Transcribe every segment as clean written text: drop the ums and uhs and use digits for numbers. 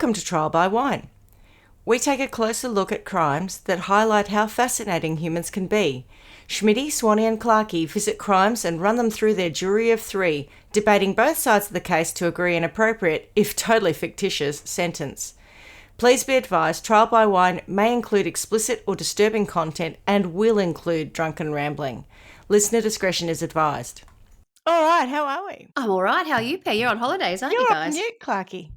Welcome to Trial by Wine. We take a closer look at crimes that highlight how fascinating humans can be. Schmitty, Swanee and Clarky visit crimes and run them through their jury of three, debating both sides of the case to agree an appropriate, if totally fictitious, sentence. Please be advised, Trial by Wine may include explicit or disturbing content and will include drunken rambling. Listener discretion is advised. All right, how are we? I'm all right. How are you, Per? You're on holidays, aren't you guys? You're on mute, Clarky.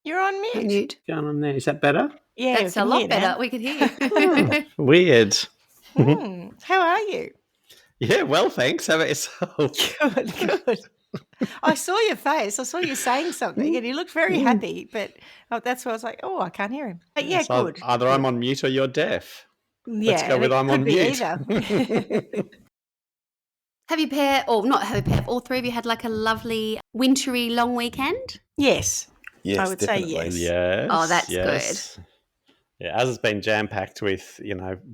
You're on mute. Mute. Going on there. Is that better? Yeah, That's a lot better. We can hear you. Oh, weird. How are you? Yeah, well, thanks. How about yourself? Good. I saw your face. I saw you saying something and you looked very happy, but that's why I was like, oh, I can't hear him. But yeah, So good. Either I'm on mute or you're deaf. Yeah, Let's go with I'm on mute. Have you, Per, or not have you, Per, all three of you had like a lovely wintry long weekend? Yes. Yes, I would definitely. say yes. Yes. Oh, that's good. Yeah, as it's been jam-packed with,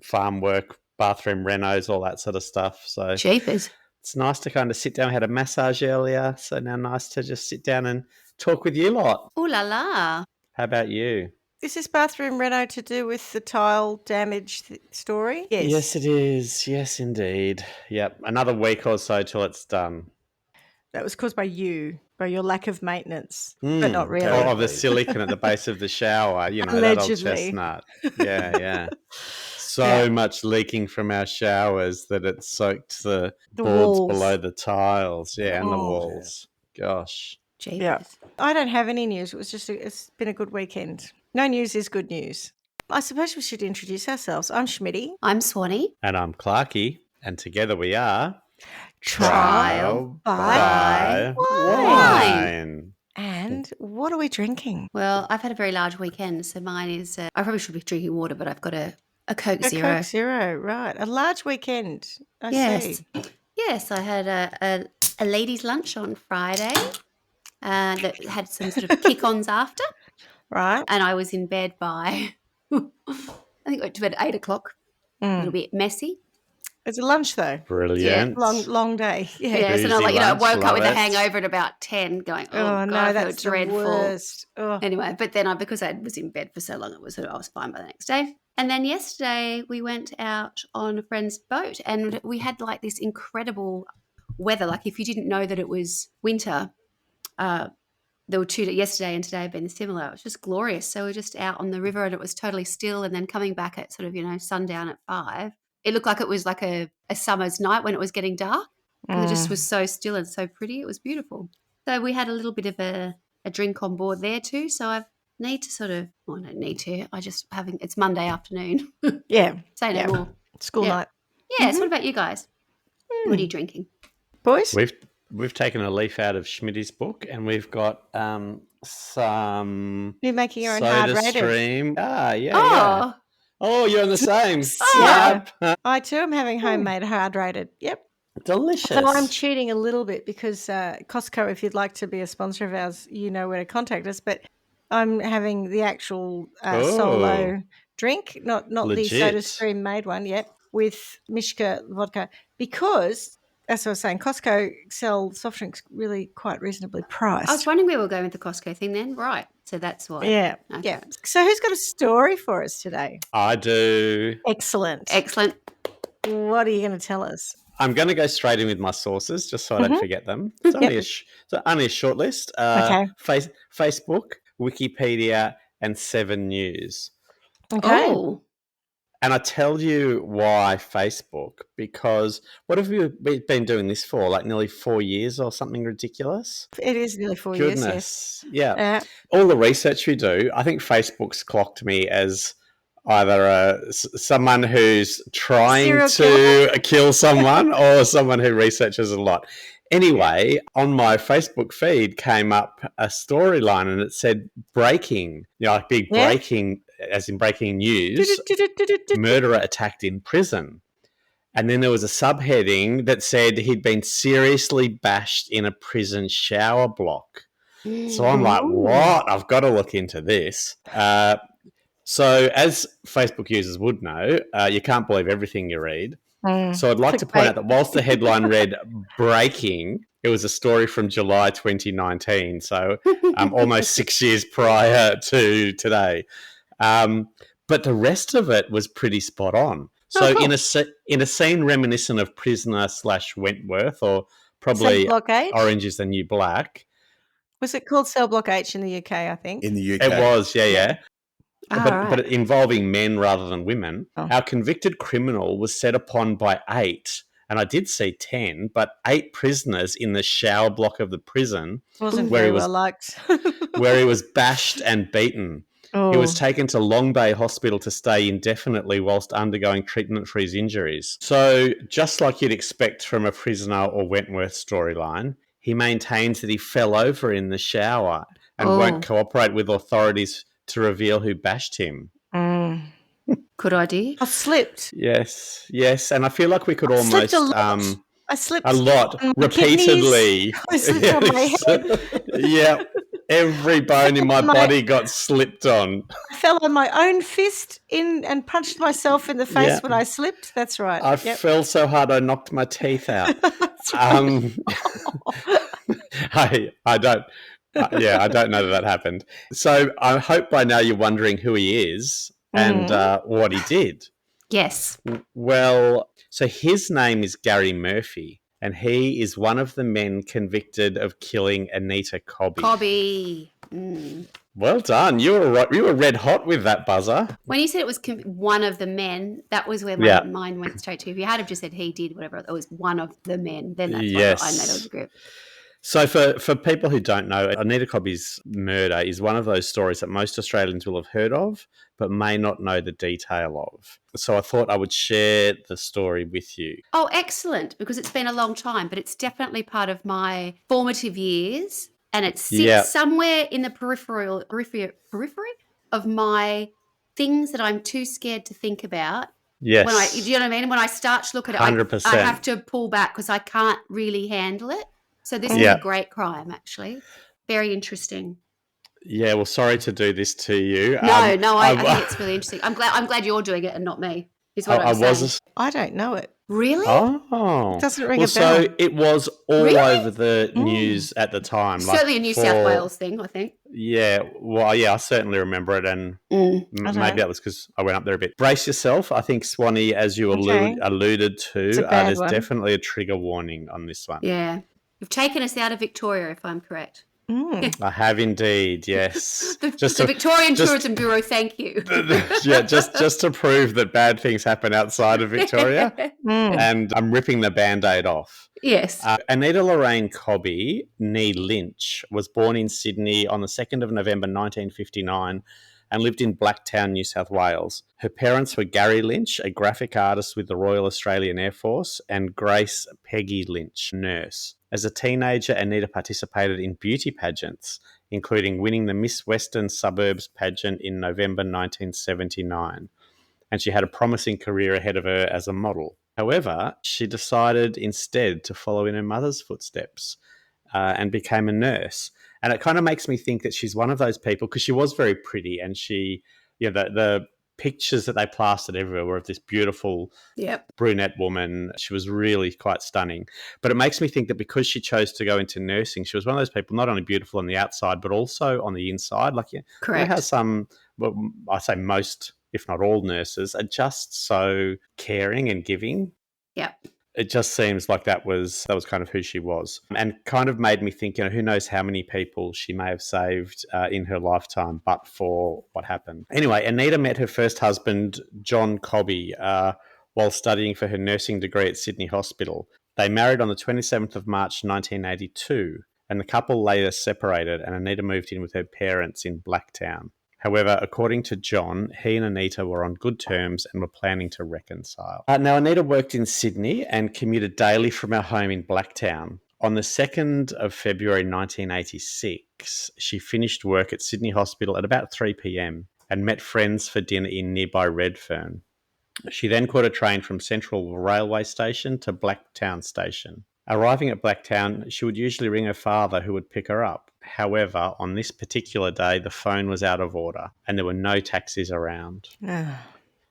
farm work, bathroom renos, all that sort of stuff. So Jeepers. it's nice to kind of sit down. We had a massage earlier, so now nice to just sit down and talk with you lot. Ooh la la. How about you? Is this bathroom reno to do with the tile damage story? Yes, it is. Yes, indeed. Yep. Another week or so till it's done. That was caused by your lack of maintenance, but not really. Oh, the silicone at the base of the shower, that old Allegedly. chestnut. Yeah. So much leaking from our showers that it soaked the boards walls. below the tiles. Yeah, and the walls. Gosh. Jeepers. Yeah. I don't have any news. It's been a good weekend. No news is good news. I suppose we should introduce ourselves. I'm Schmitty. I'm Swanee. And I'm Clarky. And together we are... Trial by Wine. And what are we drinking? Well, I've had a very large weekend, so mine is, I probably should be drinking water, but I've got a Coke A Zero. Coke Zero, right. A large weekend. I Yes. see. Yes, I had a ladies' lunch on Friday that had some sort of kick-ons after. Right. And I was in bed by, I think I went to bed at 8 o'clock. A little bit messy. It's a lunch though. Brilliant. Long day. Yeah, so Boozy I lunch, woke up with a love it. hangover at about 10 going, Oh, God, no, I feel that's the dreadful. worst. Oh. Anyway, but then because I was in bed for so long, I was fine by the next day. And then yesterday we went out on a friend's boat and we had like this incredible weather. Like if you didn't know that it was winter, there were yesterday and today have been similar. It was just glorious. So we were just out on the river and it was totally still. And then coming back at sort of, sundown at 5, it looked like it was like a summer's night when it was getting dark. It just was so still and so pretty. It was beautiful. So we had a little bit of a drink on board there too. So I need to I don't need to. It's Monday afternoon. Yeah. Say no more. School night. Yes. What about you guys? What are you drinking? Boys? We've taken a leaf out of Schmitty's book and we've got some You're making your own Soda hard rated. Stream. Yeah. Oh, Oh, you're on the same. Yeah. Yep. I too am having homemade hard rated. Yep. Delicious. So I'm cheating a little bit because Costco, if you'd like to be a sponsor of ours, you know where to contact us. But I'm having the actual solo drink, not the Legit. Soda Stream made one yet, with Mishka vodka because, as I was saying, Costco sell soft drinks really quite reasonably priced. I was wondering where we're going with the Costco thing then. Right. So that's why. Yeah. Okay. Yeah. So who's got a story for us today? I do. Excellent. Excellent. What are you going to tell us? I'm going to go straight in with my sources just so I don't forget them. It's only a short list. Okay. Facebook, Wikipedia, and 7 News. Okay. Oh. And I tell you why Facebook, because what have you been doing this for? Like nearly 4 years or something ridiculous? It is nearly 4 years, yes. Goodness. Yeah. All the research we do, I think Facebook's clocked me as either someone who's trying to kill someone or someone who researches a lot. Anyway, on my Facebook feed came up a storyline and it said breaking, like big breaking, as in breaking news, murderer attacked in prison. And then there was a subheading that said he'd been seriously bashed in a prison shower block. So I'm like, what? I've got to look into this. So as Facebook users would know, you can't believe everything you read. So I'd like to point out that whilst the headline read breaking, it was a story from July 2019, so almost 6 years prior to today. But the rest of it was pretty spot on. So cool. in a scene reminiscent of Prisoner / Wentworth, or Cell probably Block H? Orange is the New Black. Was it called Cell Block H in the UK, I think? In the UK. It was, yeah. Right. But involving men rather than women. Oh. Our convicted criminal was set upon by 8, and I did see 10, but 8 prisoners in the shower block of the prison Wasn't where very he was well liked. where he was bashed and beaten. Oh. He was taken to Long Bay Hospital to stay indefinitely whilst undergoing treatment for his injuries. So, just like you'd expect from a Prisoner or Wentworth storyline, he maintains that he fell over in the shower and won't cooperate with authorities to reveal who bashed him. Good idea. I slipped. Yes, and I feel like we could I slipped almost I slipped a lot on my repeatedly. kidneys. I slipped on my head. Yeah, every bone in my body got slipped on. I fell on my own fist and punched myself in the face Yeah. when I slipped. That's right. I Yep. fell so hard I knocked my teeth out. That's right. I don't. I don't know that happened. So I hope by now you're wondering who he is and what he did. Yes. Well, so his name is Gary Murphy, and he is one of the men convicted of killing Anita Cobby. Cobby. Well done. You were red hot with that buzzer. When you said it was one of the men, that was where my mind went straight to. If you had have just said he did whatever, it was one of the men. Then that's what I know was a group. So for people who don't know, Anita Cobby's murder is one of those stories that most Australians will have heard of, but may not know the detail of. So I thought I would share the story with you. Oh, excellent, because it's been a long time, but it's definitely part of my formative years, and it sits somewhere in the periphery of my things that I'm too scared to think about. Yes. Do you know what I mean? When I start to look at it, 100%. I have to pull back because I can't really handle it. So this is a great crime, actually. Very interesting. Yeah, well, sorry to do this to you. I think it's really interesting. I'm glad you're doing it and not me. Is what I'm saying. I don't know it. Really? Oh. It doesn't ring a bell. So it was all over the news at the time. Certainly a New South Wales thing, I think. Yeah, well, I certainly remember it, and maybe that was because I went up there a bit. Brace yourself. I think, Swanee, as you alluded to, there's definitely a trigger warning on this one. Yeah. You've taken us out of Victoria, if I'm correct. I have indeed, yes. The Victorian Tourism Bureau, thank you. just to prove that bad things happen outside of Victoria, and I'm ripping the Band-Aid off. Yes. Anita Lorraine Cobby, nee Lynch, was born in Sydney on the 2nd of November 1959 and lived in Blacktown, New South Wales. Her parents were Gary Lynch, a graphic artist with the Royal Australian Air Force, and Grace Peggy Lynch, nurse. As a teenager, Anita participated in beauty pageants, including winning the Miss Western Suburbs pageant in November 1979, and she had a promising career ahead of her as a model. However, she decided instead to follow in her mother's footsteps and became a nurse. And it kind of makes me think that she's one of those people, because she was very pretty, and she, the pictures that they plastered everywhere were of this beautiful brunette woman. She was really quite stunning. But it makes me think that because she chose to go into nursing, she was one of those people not only beautiful on the outside, but also on the inside. Like, correct. How some, well, I say most, if not all nurses, are just so caring and giving. Yep. It just seems like that was kind of who she was, and kind of made me think, who knows how many people she may have saved in her lifetime, but for what happened. Anyway, Anita met her first husband, John Cobby, while studying for her nursing degree at Sydney Hospital. They married on the 27th of March 1982, and the couple later separated, and Anita moved in with her parents in Blacktown. However, according to John, he and Anita were on good terms and were planning to reconcile. Now, Anita worked in Sydney and commuted daily from her home in Blacktown. On the 2nd of February 1986, she finished work at Sydney Hospital at about 3 p.m. and met friends for dinner in nearby Redfern. She then caught a train from Central Railway Station to Blacktown Station. Arriving at Blacktown, she would usually ring her father, who would pick her up. However, on this particular day, the phone was out of order and there were no taxis around.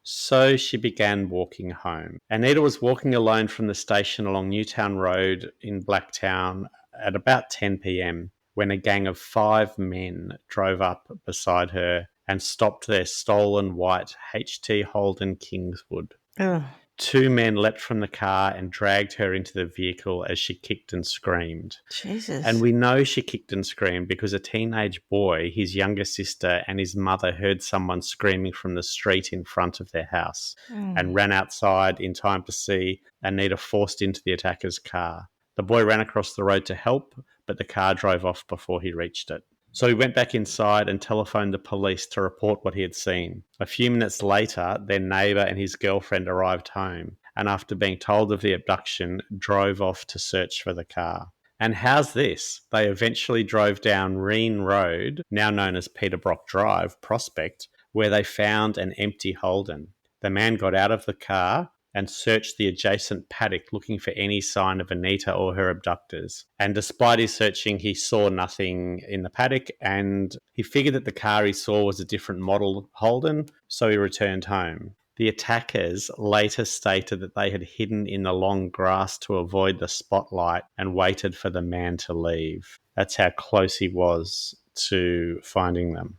So she began walking home. Anita was walking alone from the station along Newtown Road in Blacktown at about 10 p.m. when a gang of 5 men drove up beside her and stopped their stolen white HT Holden Kingswood. Ugh. 2 men leapt from the car and dragged her into the vehicle as she kicked and screamed. Jesus. And we know she kicked and screamed because a teenage boy, his younger sister, and his mother heard someone screaming from the street in front of their house and ran outside in time to see Anita forced into the attacker's car. The boy ran across the road to help, but the car drove off before he reached it. So he went back inside and telephoned the police to report what he had seen. A few minutes later, their neighbour and his girlfriend arrived home, and after being told of the abduction, drove off to search for the car. And how's this? They eventually drove down Reen Road, now known as Peterbrock Drive, Prospect, where they found an empty Holden. The man got out of the car and searched the adjacent paddock looking for any sign of Anita or her abductors. And despite his searching, he saw nothing in the paddock, and he figured that the car he saw was a different model Holden, so he returned home. The attackers later stated that they had hidden in the long grass to avoid the spotlight and waited for the man to leave. That's how close he was to finding them.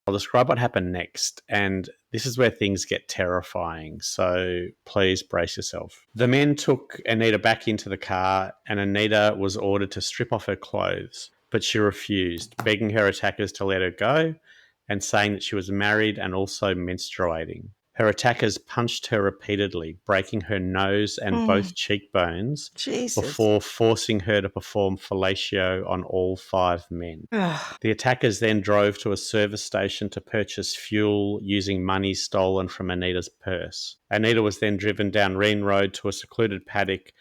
I'll describe what happened next, and this is where things get terrifying, so please brace yourself. The men took Anita back into the car, and Anita was ordered to strip off her clothes, but she refused, begging her attackers to let her go and saying that she was married and also menstruating. Her attackers punched her repeatedly, breaking her nose and both cheekbones before forcing her to perform fellatio on all 5 men. The attackers then drove to a service station to purchase fuel using money stolen from Anita's purse. Anita was then driven down Reen Road to a secluded paddock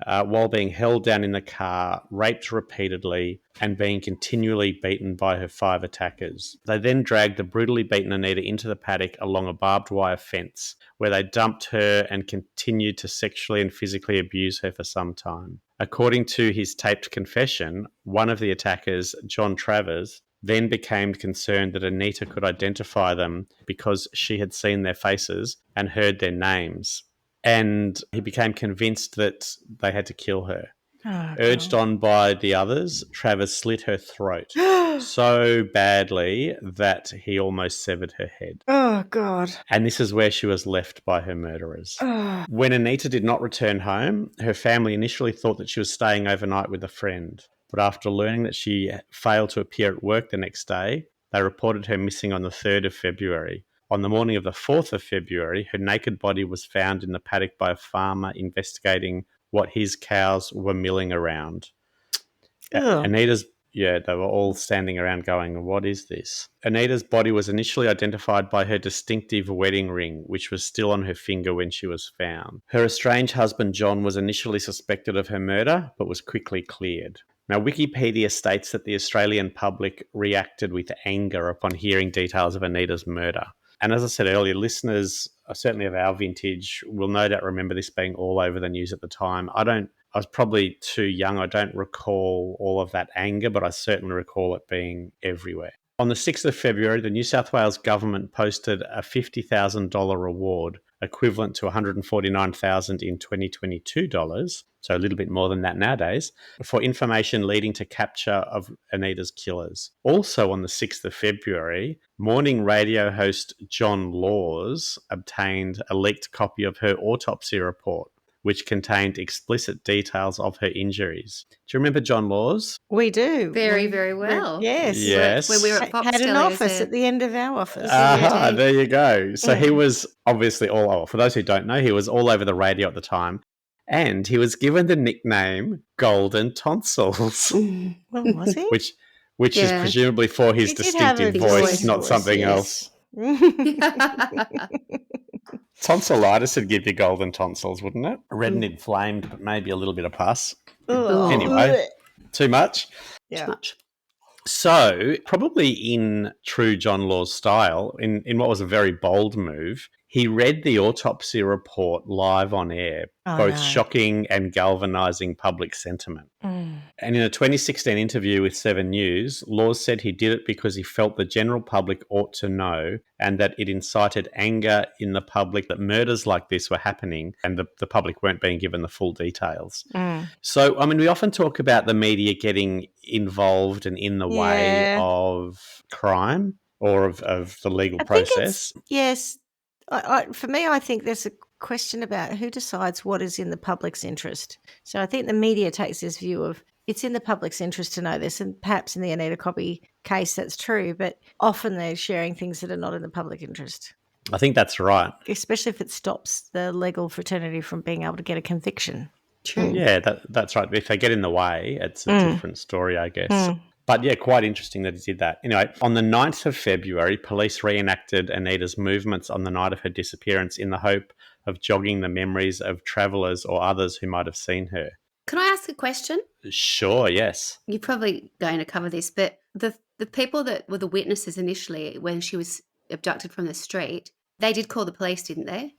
while being held down in the car, raped repeatedly, and being continually beaten by her 5 attackers. They then dragged the brutally beaten Anita into the paddock along a barbed wire fence, where they dumped her and continued to sexually and physically abuse her for some time. According to his taped confession, one of the attackers, John Travers, then became concerned that Anita could identify them because she had seen their faces and heard their names. And he became convinced that they had to kill her. Urged on by the others, Travers slit her throat so badly that he almost severed her head. Oh, God. And this is where she was left by her murderers. When Anita did not return home, her family initially thought that she was staying overnight with a friend. But after learning that she failed to appear at work the next day, they reported her missing on the 3rd of February. On the morning of the 4th of February, her naked body was found in the paddock by a farmer investigating what his cows were milling around. Anita's, they were all standing around going, what is this? Anita's body was initially identified by her distinctive wedding ring, which was still on her finger when she was found. Her estranged husband, John, was initially suspected of her murder, but was quickly cleared. Now, Wikipedia states that the Australian public reacted with anger upon hearing details of Anita's murder. And as I said earlier, listeners, certainly of our vintage, will no doubt remember this being all over the news at the time. I was probably too young. I don't recall all of that anger, but I certainly recall it being everywhere. On the 6th of February, the New South Wales government posted a $50,000 reward, equivalent to $149,000 in 2022 dollars, so a little bit more than that nowadays, for information leading to capture of Anita's killers. Also on the 6th of February, morning radio host John Laws obtained a leaked copy of her autopsy report, which contained explicit details of her injuries. Do you remember John Laws? We do. Very, very well. Yes. When we were at Fox Had an Telly, office at the end of our office. Aha, there you go. So he was obviously for those who don't know, he was all over the radio at the time. And he was given the nickname Golden Tonsils. Well, was he? Which is presumably for his distinctive voice, not something else. Tonsillitis would give you golden tonsils, wouldn't it? Red and inflamed, but maybe a little bit of pus. Anyway, too much? Yeah. Too much. So, probably in true John Laws style, in what was a very bold move, He read the autopsy report live on air, both shocking and galvanising public sentiment. And in a 2016 interview with 7 News, Laws said he did it because he felt the general public ought to know and that it incited anger in the public that murders like this were happening and the public weren't being given the full details. So, I mean, we often talk about the media getting involved and in the way of crime or of the legal process. Yes. For me, I think there's a question about who decides what is in the public's interest. So I think the media takes this view of it's in the public's interest to know this, and perhaps in the Anita Cobby case that's true, but often they're sharing things that are not in the public interest. I think that's right. Especially if it stops the legal fraternity from being able to get a conviction. True. Yeah, that's right. If they get in the way, it's a different story, I guess. But yeah, quite interesting that he did that. Anyway, on the 9th of February, police reenacted Anita's movements on the night of her disappearance in the hope of jogging the memories of travellers or others who might have seen her. Can I ask a question? Sure, yes. You're probably going to cover this, but the people that were the witnesses initially when she was abducted from the street, they did call the police, didn't they?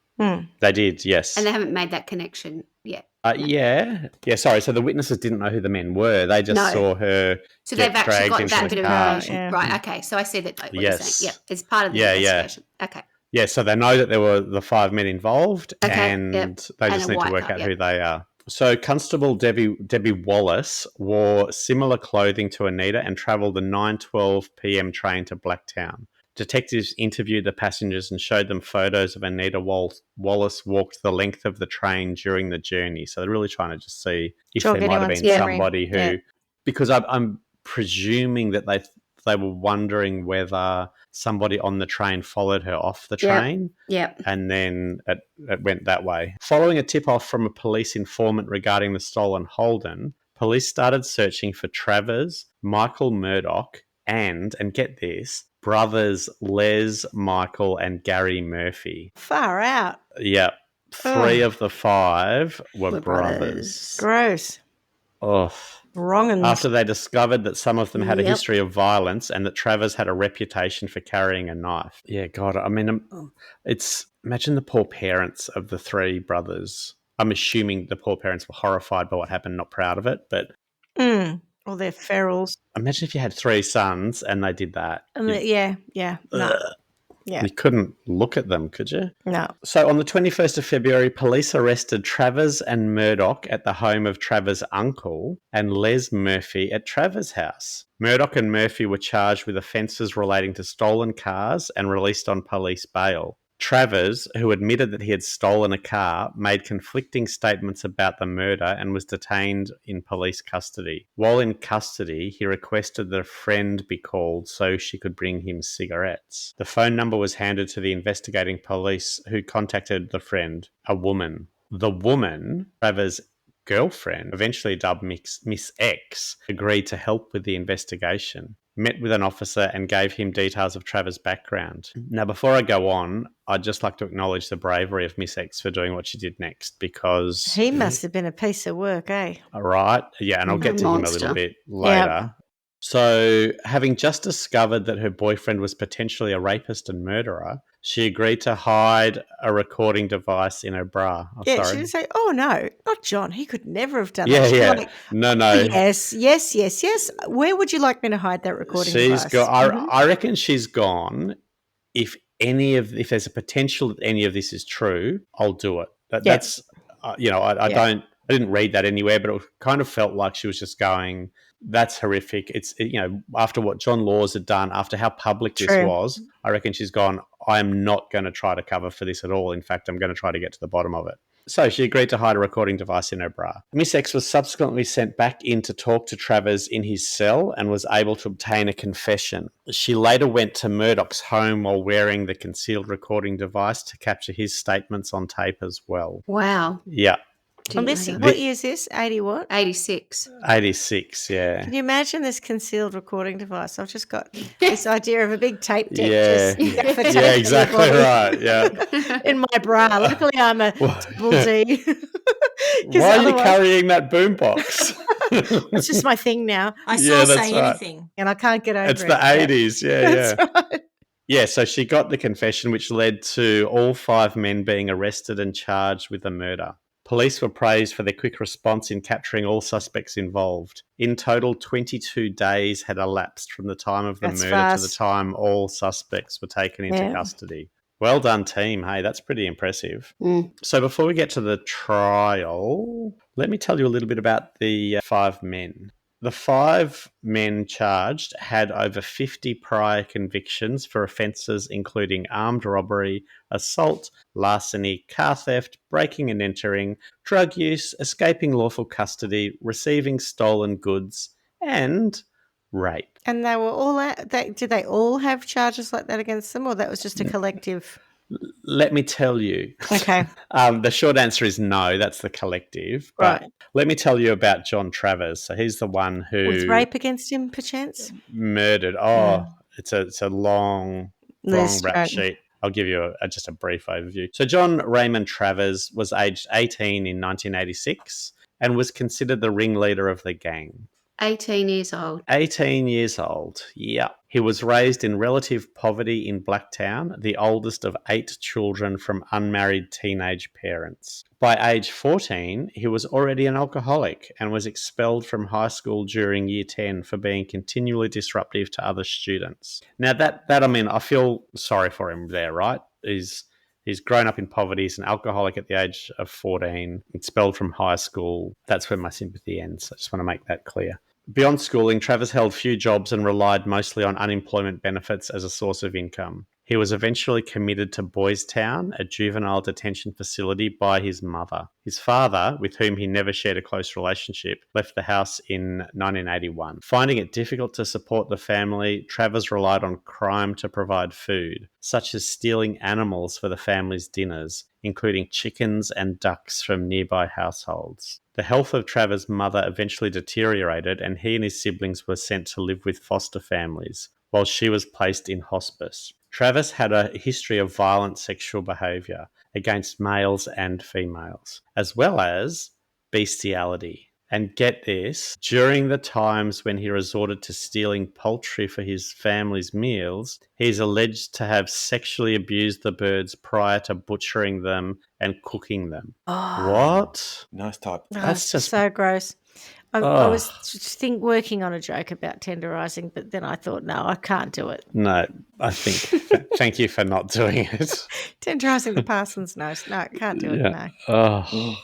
They did, yes. And they haven't made that connection yet. Yeah, sorry. So the witnesses didn't know who the men were. They just saw her. So they've actually got that bit of information. Yeah. Right, okay. So I see that, like what you're saying. Yeah, it's part of the investigation. Okay. Yeah, so they know that there were the 5 men involved and they just need to work out who they are. So Constable Debbie Wallace wore similar clothing to Anita and travelled the 9:12 p.m. train to Blacktown. Detectives interviewed the passengers and showed them photos of Anita Wallace walked the length of the train during the journey. So they're really trying to just see if there might have been somebody who, because I'm presuming that they were wondering whether somebody on the train followed her off the train. And then it went that way. Following a tip-off from a police informant regarding the stolen Holden, police started searching for Travers, Michael Murdoch, and get this, brothers Les, Michael, and Gary Murphy. Far out. Yep. 3 of the 5 were brothers. Gross. Oh. Wrong. After they discovered that some of them had a history of violence and that Travers had a reputation for carrying a knife. Yeah, God, I mean, imagine the poor parents of the 3 brothers. I'm assuming the poor parents were horrified by what happened, not proud of it, but... Or they're ferals. Imagine if you had 3 sons and they did that. Yeah. You couldn't look at them, could you? No. So on the 21st of February, police arrested Travers and Murdoch at the home of Travers' uncle and Les Murphy at Travers' house. Murdoch and Murphy were charged with offences relating to stolen cars and released on police bail. Travers, who admitted that he had stolen a car, made conflicting statements about the murder and was detained in police custody. While in custody, he requested that a friend be called so she could bring him cigarettes. The phone number was handed to the investigating police, who contacted the friend, a woman. The woman, Travers' girlfriend, eventually dubbed Miss X, agreed to help with the investigation, met with an officer and gave him details of Travers' background. Now, before I go on, I'd just like to acknowledge the bravery of Miss X for doing what she did next, because... He must have been a piece of work, eh? All right. Yeah, and I'll get to him a little bit later. Yep. So, having just discovered that her boyfriend was potentially a rapist and murderer, she agreed to hide a recording device in her bra. She didn't say, "Oh no, not John. He could never have done that." Yeah. Like, no. Yes. Where would you like me to hide that recording device? I reckon she's gone. If there's a potential that any of this is true, I'll do it. That's I didn't read that anywhere, but it kind of felt like she was just going, that's horrific. It's, after what John Laws had done, after how public this was, I reckon she's gone, I am not going to try to cover for this at all. In fact, I'm going to try to get to the bottom of it. So she agreed to hide a recording device in her bra. Miss X was subsequently sent back in to talk to Travers in his cell and was able to obtain a confession. She later went to Murdoch's home while wearing the concealed recording device to capture his statements on tape as well. Wow. Yeah. What year is this? 80 what? 86. 86, yeah. Can you imagine this concealed recording device? I've just got this idea of a big tape deck. Yeah, exactly right, yeah. In my bra. Luckily I'm a bullseye. Why are you carrying that boombox? It's just my thing now. I saw say anything. And I can't get over it. It's the 80s, yeah. That's right. Yeah, so she got the confession, which led to all 5 men being arrested and charged with the murder. Police were praised for their quick response in capturing all suspects involved. In total, 22 days had elapsed from the time of the That's murder to the fast. time all suspects were taken into Yeah. custody. Well done, team. Hey, that's pretty impressive. Mm. So before we get to the trial, let me tell you a little bit about the 5 men. The 5 men charged had over 50 prior convictions for offences including armed robbery, assault, larceny, car theft, breaking and entering, drug use, escaping lawful custody, receiving stolen goods, and rape. And they were all did they all have charges like that against them, or that was just a collective? Let me tell you. Okay. The short answer is no, that's the collective. But Right. let me tell you about John Travers. So he's the one who With rape against him, perchance? murdered. It's a long List, rap right. sheet. I'll give you just a brief overview. So John Raymond Travers was aged 18 in 1986 and was considered the ringleader of the gang. 18 years old. 18 years old, yeah. He was raised in relative poverty in Blacktown, the oldest of 8 children from unmarried teenage parents. By age 14, he was already an alcoholic and was expelled from high school during year 10 for being continually disruptive to other students. Now that I mean, I feel sorry for him there, right? He's grown up in poverty. He's an alcoholic at the age of 14, expelled from high school. That's where my sympathy ends. I just want to make that clear. Beyond schooling, Travers held few jobs and relied mostly on unemployment benefits as a source of income. He was eventually committed to Boys Town, a juvenile detention facility, by his mother. His father, with whom he never shared a close relationship, left the house in 1981. Finding it difficult to support the family, Travers relied on crime to provide food, such as stealing animals for the family's dinners, including chickens and ducks from nearby households. The health of Travers' mother eventually deteriorated, and he and his siblings were sent to live with foster families, while she was placed in hospice. Travers had a history of violent sexual behaviour against males and females, as well as bestiality. And get this, during the times when he resorted to stealing poultry for his family's meals, he is alleged to have sexually abused the birds prior to butchering them and cooking them. Oh, What? Nice type. That's just so gross. I Oh. was working on a joke about tenderising, but then I thought, no, I can't do it. No, I think. Thank you for not doing it. Tenderising the parson's nose. No, can't do it. Yeah. No. Oh,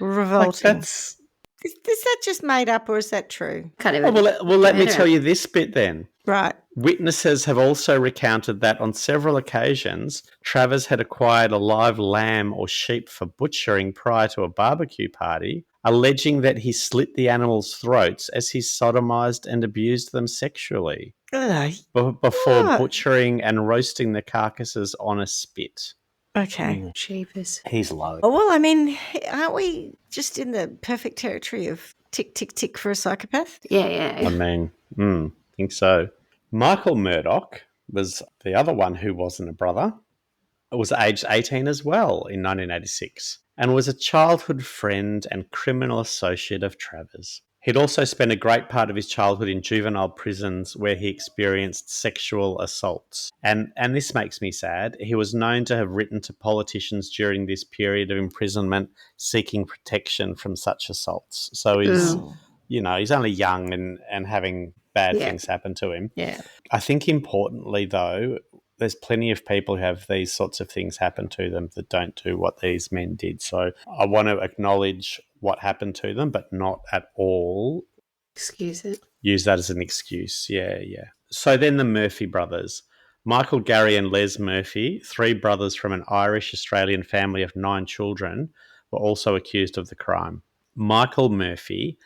Revolting. that's. Is that just made up, or is that true? Can't Oh, even. well, let me tell you this bit then. Right. Witnesses have also recounted that on several occasions, Travers had acquired a live lamb or sheep for butchering prior to a barbecue party, alleging that he slit the animals' throats as he sodomized and abused them sexually Ugh. before What? butchering and roasting the carcasses on a spit. Okay. Cheapers. He's low. Oh, well, I mean, aren't we just in the perfect territory of tick, tick, tick for a psychopath? Yeah. I mean, I think so. Michael Murdoch was the other one who wasn't a brother. Was aged 18 as well in 1986 and was a childhood friend and criminal associate of Travers. He'd also spent a great part of his childhood in juvenile prisons where he experienced sexual assaults. And this makes me sad. He was known to have written to politicians during this period of imprisonment seeking protection from such assaults. So he's, he's only young and having bad things happen to him. Yeah. I think importantly, though, there's plenty of people who have these sorts of things happen to them that don't do what these men did. So I want to acknowledge what happened to them, but not at all Excuse it. use that as an excuse. Yeah. So then the Murphy brothers. Michael, Gary and Les Murphy, 3 brothers from an Irish-Australian family of 9 children, were also accused of the crime. Michael Murphy,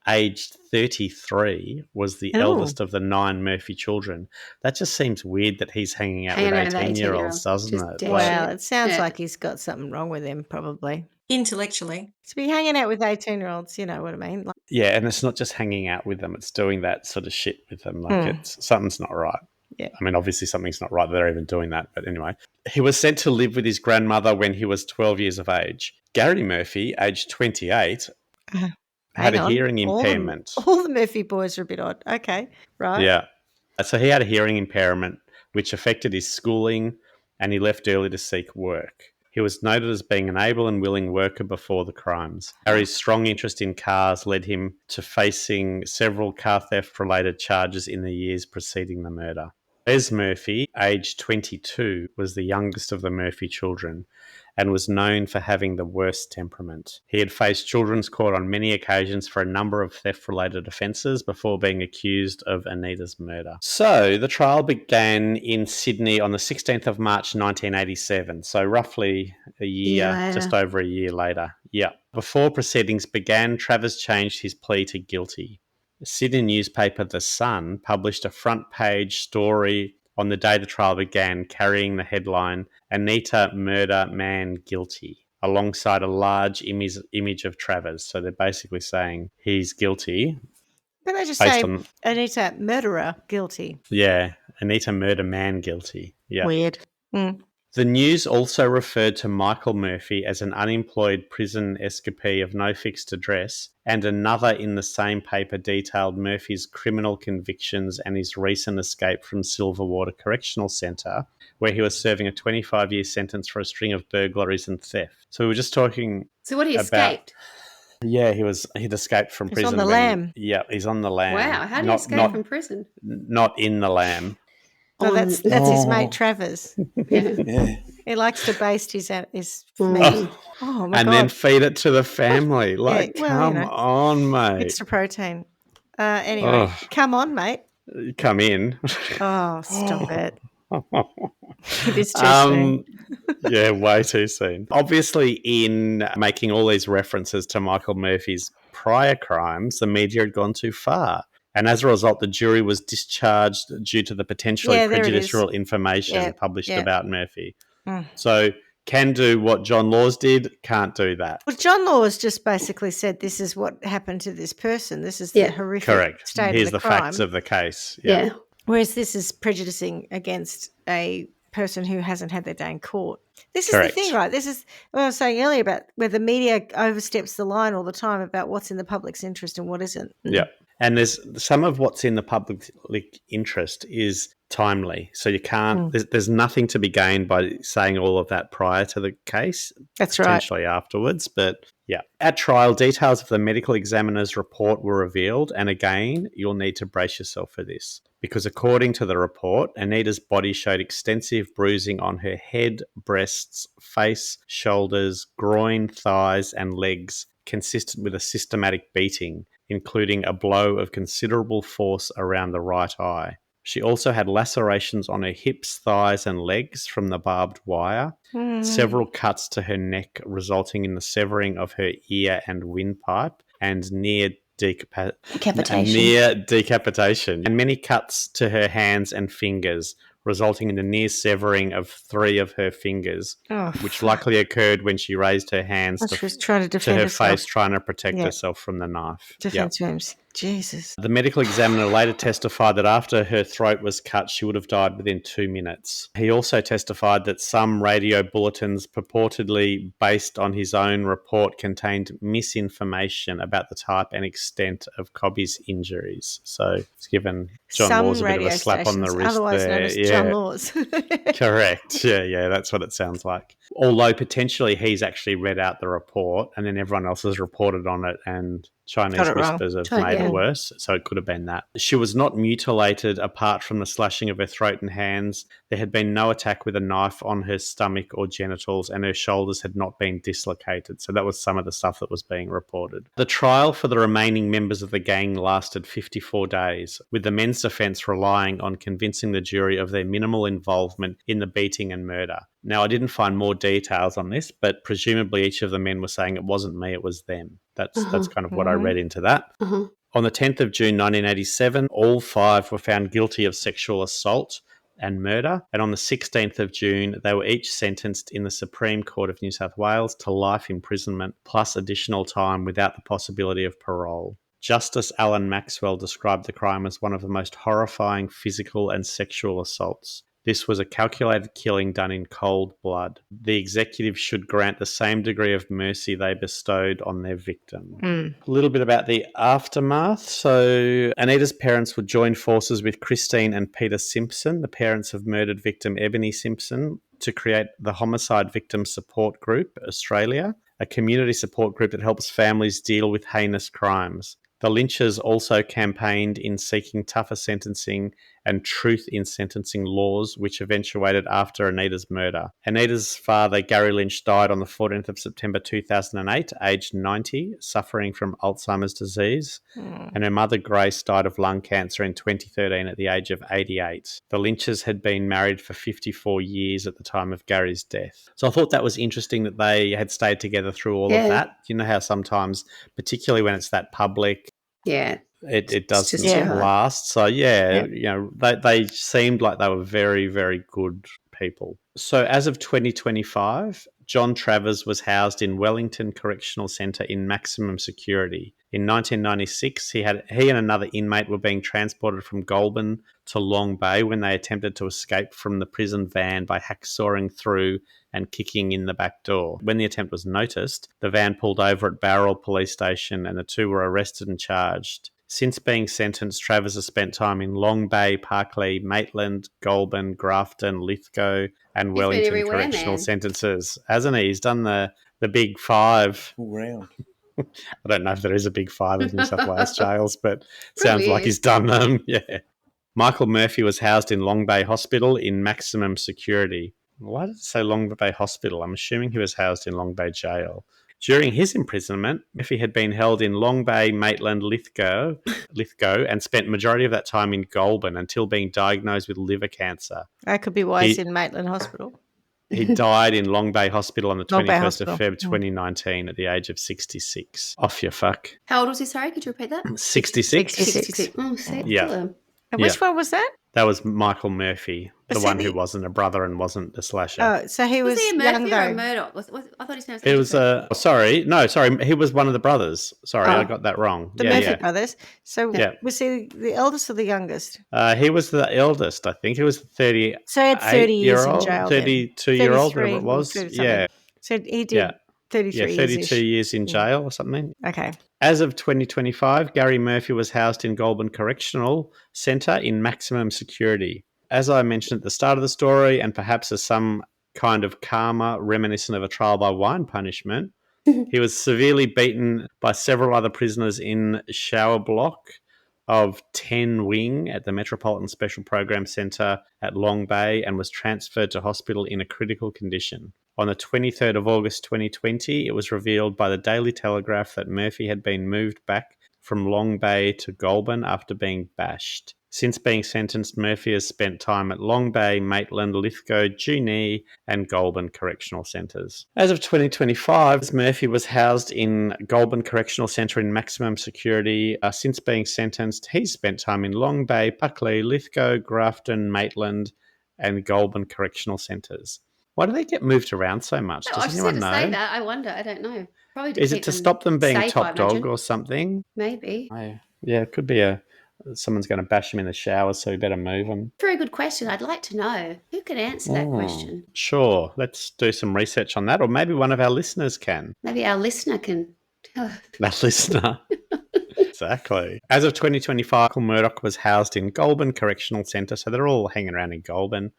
aged 33, was the eldest of the 9 Murphy children. That just seems weird that he's hanging out with 18-year-olds, doesn't Just it? dead Well, shit. it sounds Yeah. like he's got something wrong with him, probably. Intellectually. To be hanging out with 18-year-olds, you know what I mean? Like, Yeah, and it's not just hanging out with them, it's doing that sort of shit with them. Like something's not right. Yeah. I mean, obviously something's not right that they're even doing that. But anyway, he was sent to live with his grandmother when he was 12 years of age. Gary Murphy, aged 28, had hang a on. hearing impairment. All the Murphy boys are a bit odd. Okay, right. Yeah. So he had a hearing impairment which affected his schooling, and he left early to seek work. He was noted as being an able and willing worker before the crimes. Harry's strong interest in cars led him to facing several car theft-related charges in the years preceding the murder. Les Murphy, aged 22, was the youngest of the Murphy children and was known for having the worst temperament. He had faced children's court on many occasions for a number of theft-related offences before being accused of Anita's murder. So the trial began in Sydney on the 16th of March 1987, so roughly a year, just over a year later. Yeah. Before proceedings began, Travers changed his plea to guilty. The Sydney newspaper The Sun published a front-page story on the day the trial began, carrying the headline, "Anita Murder Man Guilty," alongside a large image of Travers. So they're basically saying he's guilty. Can I just say Anita Murderer Guilty? Yeah, Anita Murder Man Guilty. Yeah. Weird. Mm. The news also referred to Michael Murphy as an unemployed prison escapee of no fixed address, and another in the same paper detailed Murphy's criminal convictions and his recent escape from Silverwater Correctional Centre, where he was serving a 25-year sentence for a string of burglaries and theft. So we were just talking. So what, he escaped? Yeah, he'd escaped from prison. He's on the lam. Yeah, he's on the lam. Wow, how did he escape from prison? Not in the lam. Oh, that's his mate Travers. Yeah. He likes to baste his meat. Oh my God. Then feed it to the family. Like, come on, mate. Extra protein. Anyway, come on, mate. Come in. Oh, stop it. It is too soon. Yeah, way too soon. Obviously, in making all these references to Michael Murphy's prior crimes, the media had gone too far. And as a result, the jury was discharged due to the potentially prejudicial information published about Murphy. So can do what John Laws did, can't do that. Well, John Laws just basically said this is what happened to this person. This is the horrific state Here's of the crime. facts of the case. Yeah. Whereas this is prejudicing against a person who hasn't had their day in court. This is the thing, right? This is what I was saying earlier about where the media oversteps the line all the time about what's in the public's interest and what isn't. Yeah. And there's some of what's in the public interest is timely. So you can't, there's nothing to be gained by saying all of that prior to the case. That's potentially afterwards. But yeah. At trial, details of the medical examiner's report were revealed. And again, you'll need to brace yourself for this. Because according to the report, Anita's body showed extensive bruising on her head, breasts, face, shoulders, groin, thighs, and legs, consistent with a systematic beating, including a blow of considerable force around the right eye. She also had lacerations on her hips, thighs, and legs from the barbed wire, several cuts to her neck resulting in the severing of her ear and windpipe, and near decapitation, and many cuts to her hands and fingers, resulting in the near severing of 3 of her fingers, which likely occurred when she raised her hands she was trying to defend her herself. face, trying to protect herself from the knife. Defense wounds. Jesus. The medical examiner later testified that after her throat was cut, she would have died within 2 minutes. He also testified that some radio bulletins purportedly based on his own report contained misinformation about the type and extent of Cobby's injuries. So it's given John Laws a bit of a slap on the wrist otherwise there. Known as John Laws. Correct. Yeah, that's what it sounds like. Although potentially he's actually read out the report and then everyone else has reported on it and Chinese whispers have made it worse, so it could have been that. She was not mutilated apart from the slashing of her throat and hands. There had been no attack with a knife on her stomach or genitals, and her shoulders had not been dislocated. So that was some of the stuff that was being reported. The trial for the remaining members of the gang lasted 54 days, with the men's defence relying on convincing the jury of their minimal involvement in the beating and murder. Now, I didn't find more details on this, but presumably each of the men were saying it wasn't me, it was them. That's kind of what I read into that. On the 10th of June 1987, all 5 were found guilty of sexual assault and murder. And on the 16th of June, they were each sentenced in the Supreme Court of New South Wales to life imprisonment plus additional time without the possibility of parole. Justice Alan Maxwell described the crime as one of the most horrifying physical and sexual assaults This was a calculated killing done in cold blood. The executive should grant the same degree of mercy they bestowed on their victim. A little bit about the aftermath. So Anita's parents would join forces with Christine and Peter Simpson, the parents of murdered victim Ebony Simpson, to create the Homicide Victim Support Group Australia, a community support group that helps families deal with heinous crimes. The Lynches also campaigned in seeking tougher sentencing and truth in sentencing laws, which eventuated after Anita's murder. Anita's father, Gary Lynch, died on the 14th of September 2008, aged 90, suffering from Alzheimer's disease. And her mother, Grace, died of lung cancer in 2013 at the age of 88. The Lynches had been married for 54 years at the time of Gary's death. So I thought that was interesting that they had stayed together through all of that. You know how sometimes, particularly when it's that public, it doesn't last. So they seemed like they were very, very good people. So as of 2025, John Travers was housed in Wellington Correctional Centre in maximum security. In 1996, he and another inmate were being transported from Goulburn to Long Bay when they attempted to escape from the prison van by hacksawing through and kicking in the back door. When the attempt was noticed, the van pulled over at Bowral Police Station and the two were arrested and charged. Since being sentenced, Travers has spent time in Long Bay, Parklea, Maitland, Goulburn, Grafton, Lithgow and Wellington correctional sentences. Hasn't he? He's done the big five. All round. I don't know if there is a big five of New South Wales jails, but sounds like he's done them. Yeah. Michael Murphy was housed in Long Bay Hospital in maximum security. Why did it say Long Bay Hospital? I'm assuming he was housed in Long Bay Jail. During his imprisonment, Murphy had been held in Long Bay, Maitland, Lithgow, and spent majority of that time in Goulburn until being diagnosed with liver cancer. That could be why he's in Maitland Hospital. He died in Long Bay Hospital on the 21st of Feb 2019 at the age of 66. Off your fuck. How old was he? Sorry, could you repeat that? 66. 66. Oh, yeah. And which one was that? That was Michael Murphy, the one who wasn't a brother and wasn't a slasher. Oh, so he was he a young Murphy though. or a Murdoch? I thought his name was... It was sorry. He was one of the brothers. Sorry, I got that wrong. The Murphy brothers. So was he the eldest or the youngest? He was the eldest, I think. He was 30. So he had 30 years in jail. 32-year-old, whatever it was. Yeah. So he did 33 32 years in jail or something. Okay. As of 2025, Gary Murphy was housed in Goulburn Correctional Centre in maximum security. As I mentioned at the start of the story, and perhaps as some kind of karma reminiscent of a trial by wine punishment, he was severely beaten by several other prisoners in shower block of 10 Wing at the Metropolitan Special Program Centre at Long Bay and was transferred to hospital in a critical condition. On the 23rd of August 2020, it was revealed by the Daily Telegraph that Murphy had been moved back from Long Bay to Goulburn after being bashed. Since being sentenced, Murphy has spent time at Long Bay, Maitland, Lithgow, Junee and Goulburn Correctional Centres. As of 2025, Murphy was housed in Goulburn Correctional Centre in maximum security. Since being sentenced, he's spent time in Long Bay, Parklea, Lithgow, Grafton, Maitland and Goulburn Correctional Centres. Why do they get moved around so much? No, Does anyone know? Say that. I wonder. I don't know. Probably to Is it to stop them being safe, top dog or something? Maybe. Yeah, it could be someone's going to bash them in the shower, so we better move them. Very good question. I'd like to know. Who can answer that question? Sure. Let's do some research on that, or maybe one of our listeners can. Maybe our listener can tell us. That listener. Exactly. As of 2025, Michael Murdoch was housed in Goulburn Correctional Centre, so they're all hanging around in Goulburn.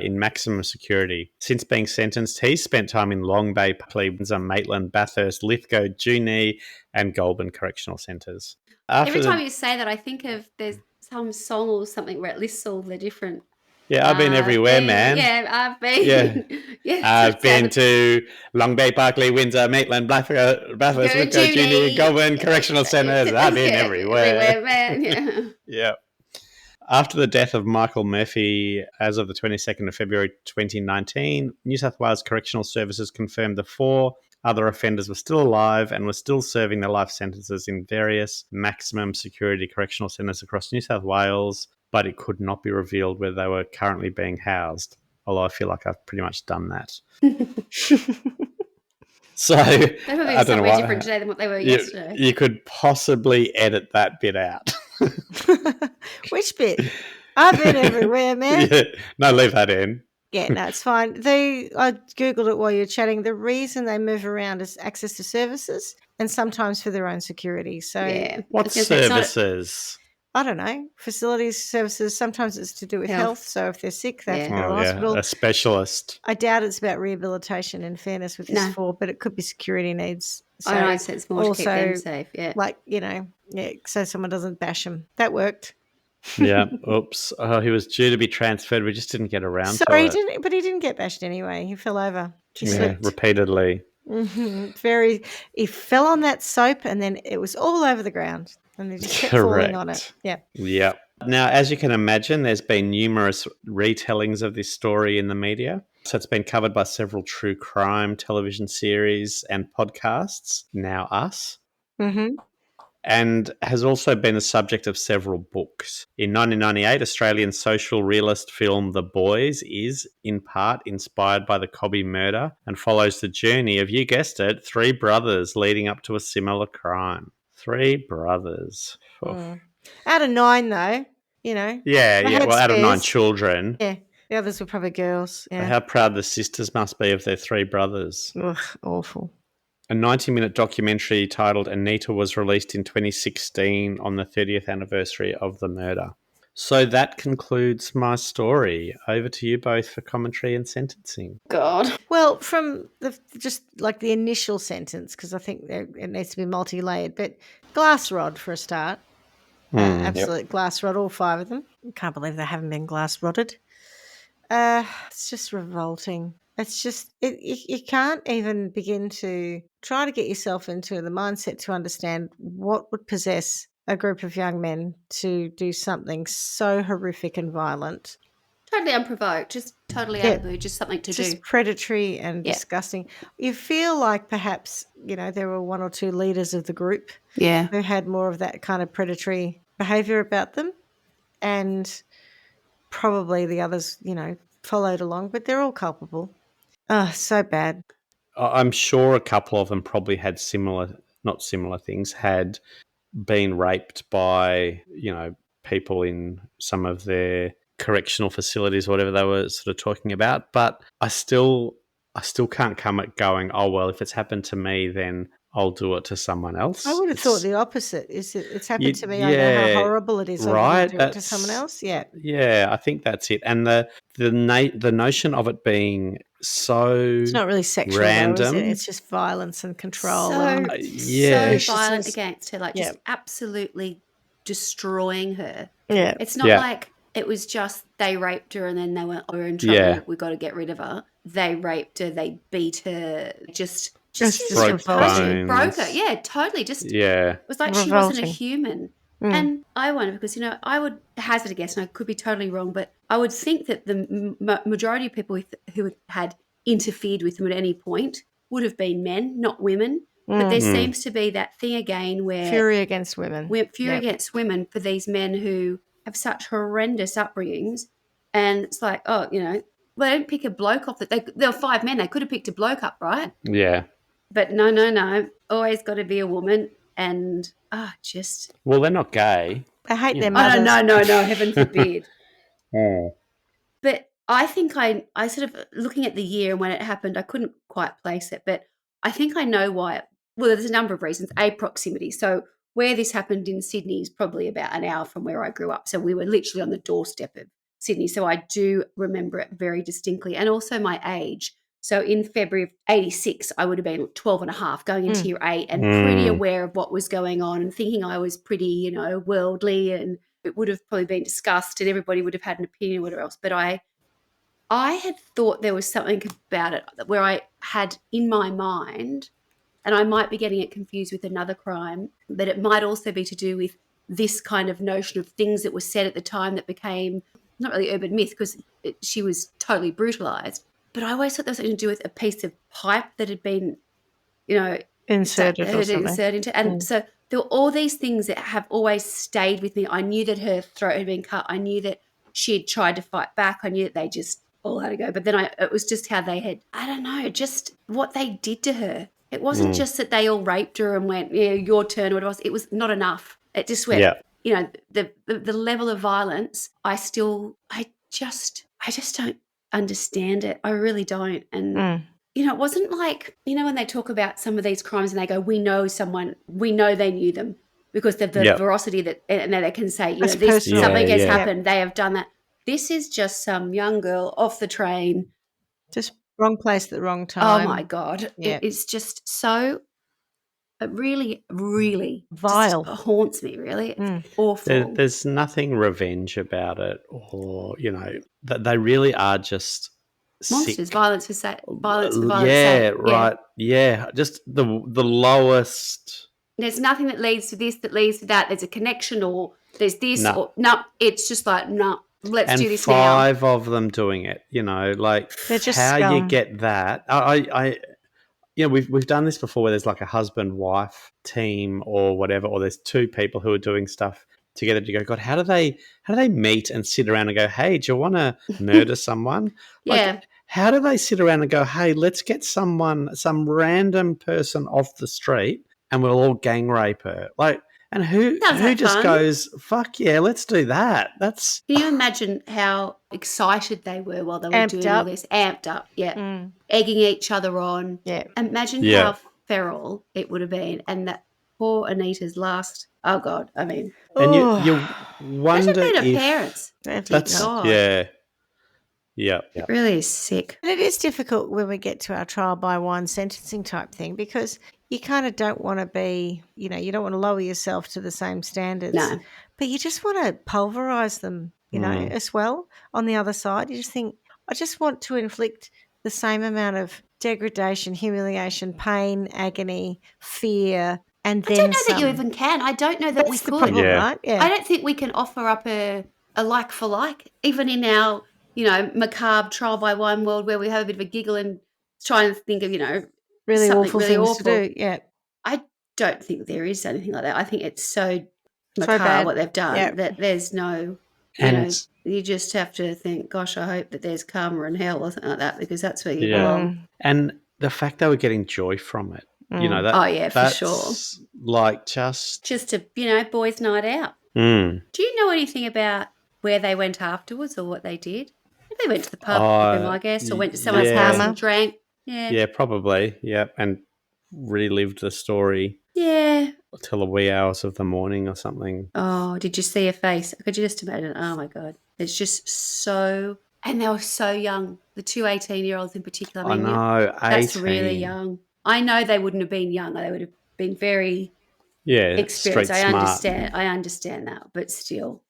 In maximum security. Since being sentenced, he's spent time in Long Bay, Parklea, Maitland, Bathurst, Lithgow, Junee and Goulburn Correctional Centres. Every time you say that, I think of there's some song or something where it lists all the different... Yeah, I've been everywhere, man. Yeah, I've been. Yeah. I've been to Long Bay, Parklea, Windsor, Maitland, Bathurst, Lithgow, Junee, Goulburn Correctional Centres. I've been everywhere. Everywhere, man. Yeah. After the death of Michael Murphy, as of the 22nd of February 2019, New South Wales Correctional Services confirmed the 4 other offenders were still alive and were still serving their life sentences in various maximum security correctional centres across New South Wales, but it could not be revealed where they were currently being housed, although I feel like I've pretty much done that. So they were being somewhere different today than what they were yesterday. You could possibly edit that bit out. Which bit? I've been everywhere, man. Yeah. No, leave that in. Yeah, no, it's fine. I Googled it while you were chatting. The reason they move around is access to services and sometimes for their own security. So Yeah. What I was gonna say, it's not services? I don't know, facilities, services, sometimes it's to do with health. So if they're sick, they have to go to Oh, hospital. yeah, a specialist. I doubt it's about rehabilitation, in fairness with this for, but it could be security needs. So I know, so it's more to keep them safe, yeah. like, so someone doesn't bash them. That worked. Yeah. Oops. Oh, he was due to be transferred. We just didn't get around to Sorry, it. but he didn't get bashed anyway. He fell over. Just Yeah, repeatedly. He fell on that soap and then it was all over the ground and he just kept falling on it. Yeah. Yeah. Now, as you can imagine, there's been numerous retellings of this story in the media. So it's been covered by several true crime television series and podcasts, now us, and has also been the subject of several books. In 1998, Australian social realist film The Boys is, in part, inspired by the Cobby murder and follows the journey of, you guessed it, three brothers leading up to a similar crime. Three brothers. Oh. Out of 9, though, Yeah, well, out of 9 children. Yeah, the others were probably girls. Yeah. How proud the sisters must be of their 3 brothers. Ugh, awful. A 90-minute documentary titled Anita was released in 2016 on the 30th anniversary of the murder. So that concludes my story. Over to you both for commentary and sentencing. God. Well, from the initial sentence, because I think it needs to be multi-layered, but glass rod for a start. Absolute glass rod, all 5 of them. I can't believe they haven't been glass rodded. It's just revolting. It's just, you can't even begin to try to get yourself into the mindset to understand what would possess a group of young men to do something so horrific and violent. Totally unprovoked, just totally out of the blue, just something to do. Just predatory and disgusting. You feel like perhaps, there were 1 or 2 leaders of the group who had more of that kind of predatory behaviour about them, and probably the others, followed along, but they're all culpable. Oh, so bad. I'm sure a couple of them probably had not similar things, had been raped by, people in some of their correctional facilities, whatever they were sort of talking about. But I still can't come at going, oh, well, if it's happened to me, then I'll do it to someone else. I would have thought the opposite. It's happened to me. I know how horrible it is. Right. Do it to someone else. Yeah. Yeah, I think that's it. And the notion of it being it's not really sexual, random. Though, is it? It's just violence and control. So violent against her, just absolutely destroying her. Yeah. It's not like it was just they raped her and then they went, we're in trouble, we've got to get rid of her. They raped her, they beat her, just broke her. Yeah, totally. It was like she wasn't a human. And I wonder because, I would hazard a guess, and I could be totally wrong, but I would think that the majority of people who had interfered with them at any point would have been men, not women. But there seems to be that thing again where... Fury against women. Against women for these men who have such horrendous upbringings. And it's like, they don't pick a bloke off. There were 5 men. They could have picked a bloke up, right? Yeah. But no. Always got to be a woman. And well, they're not gay. They hate their mothers. Oh, no, heaven forbid. But I think I sort of, looking at the year and when it happened, I couldn't quite place it, but I think I know why. Well, there's a number of reasons. A, proximity. So where this happened in Sydney is probably about an hour from where I grew up. So we were literally on the doorstep of Sydney. So I do remember it very distinctly. And also my age. So in February of 86, I would have been 12 and a half going into year 8 and pretty aware of what was going on and thinking I was pretty, worldly, and it would have probably been discussed and everybody would have had an opinion or whatever else. But I had thought there was something about it where I had in my mind, and I might be getting it confused with another crime, but it might also be to do with this kind of notion of things that were said at the time that became not really urban myth because she was totally brutalised. But I always thought there was something to do with a piece of pipe that had been, inserted into. And so there were all these things that have always stayed with me. I knew that her throat had been cut. I knew that she had tried to fight back. I knew that they just all had to go. But then it was just how they had, I don't know, just what they did to her. It wasn't just that they all raped her and went, your turn or whatever. It was not enough. It just went, the level of violence, I just don't understand it. I really don't. And it wasn't like, when they talk about some of these crimes and they go, we know they knew them because of the veracity and they can say, something has happened. They have done that. This is just some young girl off the train. Just wrong place at the wrong time. Oh my God. It's just so, it really, really vile. just haunts me, really. It's awful. There's nothing revenge about it, or, that they really are just monsters. Sick. Violence for violence sake. Yeah, right. Yeah, just the lowest. There's nothing that leads to this, that leads to that. There's a connection, or there's this, No. It's just like, no, let's do this now. now. 5 of them doing it, like they're just how scum. you get that. We've done this before where there's like a husband-wife team or whatever, or there's 2 people who are doing stuff together to go, God, how do they meet and sit around and go, hey, do you want to murder someone? How do they sit around and go, hey, let's get some random person off the street and we'll all gang rape her? And who just fun. goes, fuck yeah, let's do that. Can you imagine how excited they were while they were doing all this? Amped up, egging each other on. Yeah. Imagine how feral it would have been. And that poor Anita's last, oh God, I mean. And you wonder imagine being if parents. That's, God. yeah. Yeah. It really is sick. And it is difficult when we get to our trial by one sentencing type thing, because you kind of don't want to be, you don't want to lower yourself to the same standards. No. But you just want to pulverize them, as well. On the other side, you just think, I just want to inflict the same amount of degradation, humiliation, pain, agony, fear, and then I don't know that you even can. I don't know that we That's the could. problem, right? Yeah. I don't think we can offer up a like for like, even in our macabre trial by one world where we have a bit of a giggle and try and think of, really something awful really things awful. to do. Yeah. I don't think there is anything like that. I think it's so bad. macabre what they've done that there's no, you just have to think, gosh, I hope that there's karma and hell or something like that, because that's where you belong. And the fact they were getting joy from it, for sure. Like just a, boys' night out. Mm. Do you know anything about where they went afterwards or what they did? They went to the pub with him, I guess, or went to someone's house and drank. Yeah. Yeah, probably. Yeah, and relived the story. Yeah. Till the wee hours of the morning or something. Oh, did you see her face? Could you just imagine? Oh, my God. It's just so... And they were so young, the 2 18-year-olds in particular. I know, 18. That's really young. I know they wouldn't have been young. They would have been very experienced. I understand that, but still...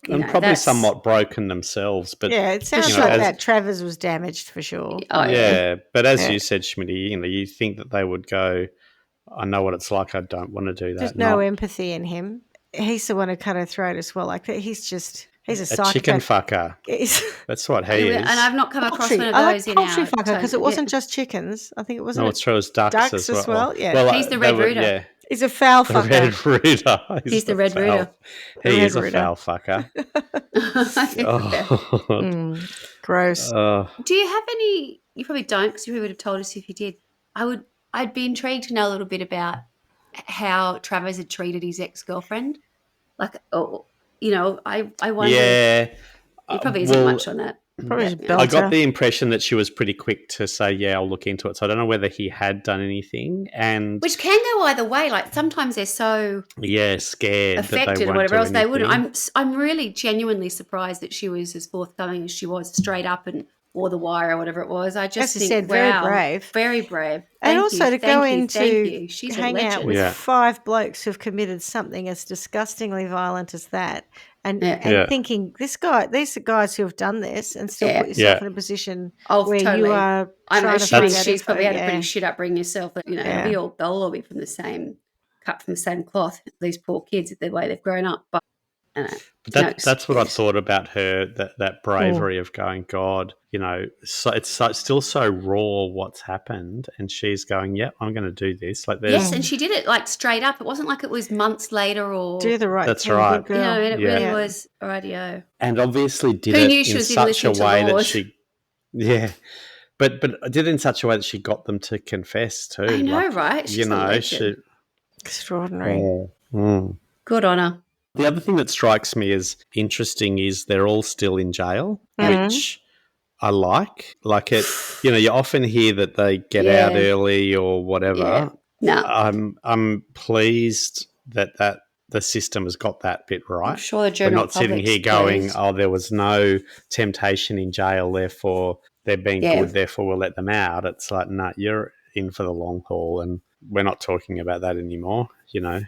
And probably somewhat broken themselves. But it sounds like that Travers was damaged for sure. Oh, yeah. But as you said, Schmitty, you think that they would go, I know what it's like, I don't want to do that. There's no empathy in him. He's the one who cut her throat as well. Like that. He's a psychopath. Chicken fucker. That's what he is. And I've not come across one of those in poultry fucker, because it wasn't just chickens. I think it wasn't. No, it's true. It's ducks as well. Yeah. Well, he's the Red Rooter. Yeah. He's a foul fucker. The Red Rooter. He's the Red Rooter. He is a foul fucker. Gross. Do you have any? You probably don't, because you would have told us if you did. I'd be intrigued to know a little bit about how Travers had treated his ex-girlfriend. I wonder. Yeah. He probably isn't much on that. I got the impression that she was pretty quick to say, yeah, I'll look into it. So I don't know whether he had done anything. Which can go either way. Like sometimes they're so scared affected that they won't or whatever do else, they anything. wouldn't. I'm really genuinely surprised that she was as forthcoming as she was, straight up and wore the wire or whatever it was. I just As you think, said, very wow, brave. Very brave. And also to go into She's hang a out legend. with 5 blokes who've committed something as disgustingly violent as that, and thinking these are guys who have done this, and still put yourself in a position where totally. you are. I'm trying assuming to she's probably had a pretty shit upbringing herself. That they'll all be from the same, cut from the same cloth. These poor kids, the way they've grown up, but. But that's what I thought about her, that bravery of going, God, it's still so raw what's happened, and she's going, yeah, I'm going to do this. Yes, and she did it like straight up. It wasn't like it was months later or do the right that's thing. Right. Good girl. And it really was radio. And obviously did it in such a way that she, but did it in such a way that she got them to confess too. I know, right? She's she extraordinary. Good on her. The other thing that strikes me as interesting is they're all still in jail, which I like. Like it, you often hear that they get out early or whatever. Yeah. No. I'm pleased that the system has got that bit right. I'm sure the We're general not sitting here public's going, pleased. "Oh, there was no temptation in jail, therefore they're being good, therefore we'll let them out." It's like, no, you're in for the long haul, and we're not talking about that anymore.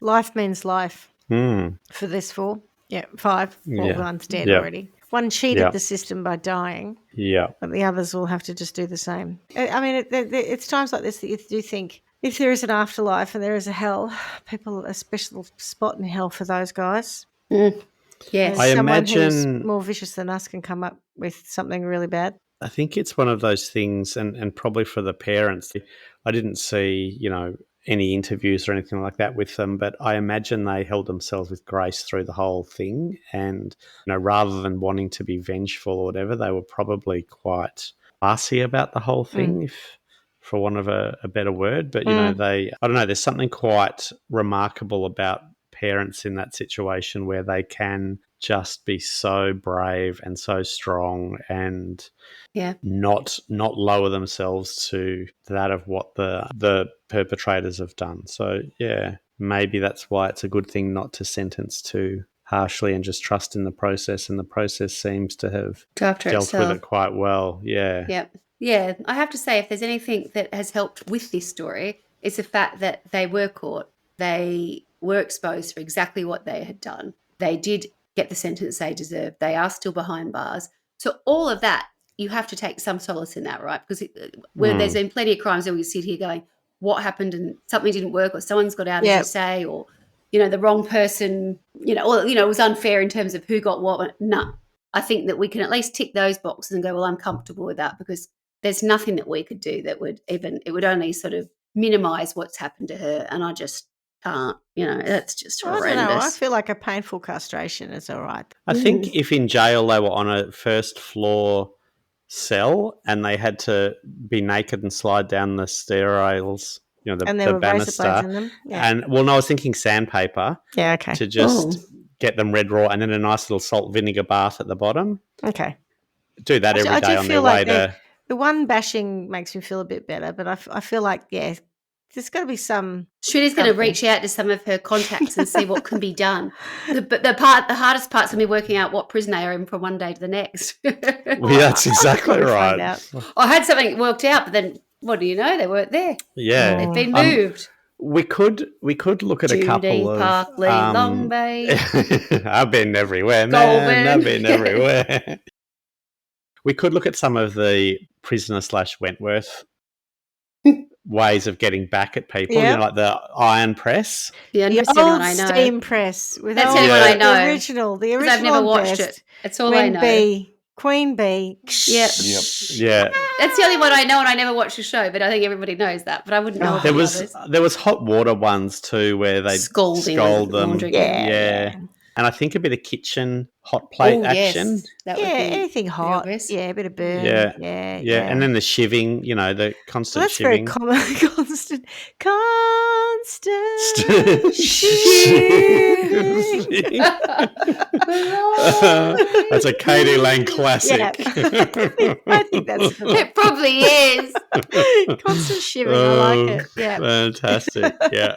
Life means life for this 4. Yeah, 5. One's dead already. One cheated the system by dying. Yeah. But the others will have to just do the same. I mean, it's times like this that you do think if there is an afterlife and there is a hell, people a special spot in hell for those guys. Yes. I Someone imagine who's more vicious than us can come up with something really bad. I think it's one of those things, and probably for the parents, I didn't see, any interviews or anything like that with them, but I imagine they held themselves with grace through the whole thing. And, rather than wanting to be vengeful or whatever, they were probably quite classy about the whole thing, if for want of a better word. But, I don't know, there's something quite remarkable about parents in that situation where they can just be so brave and so strong and not lower themselves to that of what the perpetrators have done. So maybe that's why it's a good thing not to sentence too harshly and just trust in the process, and the process seems to have dealt with it quite well. Yeah, I have to say, if there's anything that has helped with this story, it's the fact that they were caught, they were exposed for exactly what they had done, they did get the sentence they deserved, they are still behind bars. So all of that, you have to take some solace in that, right? Because there's been plenty of crimes where we sit here going, what happened, and something didn't work, or someone's got out, as you say, or, the wrong person, or, it was unfair in terms of who got what. No, I think that we can at least tick those boxes and go, well, I'm comfortable with that, because there's nothing that we could do that would it would only sort of minimize what's happened to her. And I just can't, that's just horrendous. I don't know. I feel like a painful castration is all right. I think if in jail they were on a first floor cell and they had to be naked and slide down the stair rails, and there the were razor banister. blades in them. Yeah. And I was thinking sandpaper. Yeah, okay. To just get them red raw, and then a nice little salt vinegar bath at the bottom. Okay. Do that every day on their way to. The one bashing makes me feel a bit better, but I feel like, there's got to be some. Shreddy's going to reach out to some of her contacts and see what can be done. But the hardest part's going to be working out what prison they are in from one day to the next. Well, that's exactly right. I had something worked out, but then what do you know? They weren't there. Yeah, they've been moved. We could look at Judy, a couple of Parkley, Long Bay. I've been everywhere, man. I've been everywhere. We could look at some of the prisoner/Wentworth ways of getting back at people, like the iron press. The old steam press. That's the only one I know. The original. I've never watched it. That's all I know. Queen Bee. Yeah. That's the only one I know, and I never watched the show, but I think everybody knows that. But I wouldn't know. There was hot water ones too, where they scold them. Yeah. And I think a bit of kitchen hot plate action. Yes. Anything hot. Yeah, a bit of burn. Yeah. And then the shiving, the constant shiving. That's very common. Constant shiving. That's a Katie Lang classic. Yeah. I think that's it. Probably is. Constant shiving. I like it. Yeah. Fantastic. Yeah.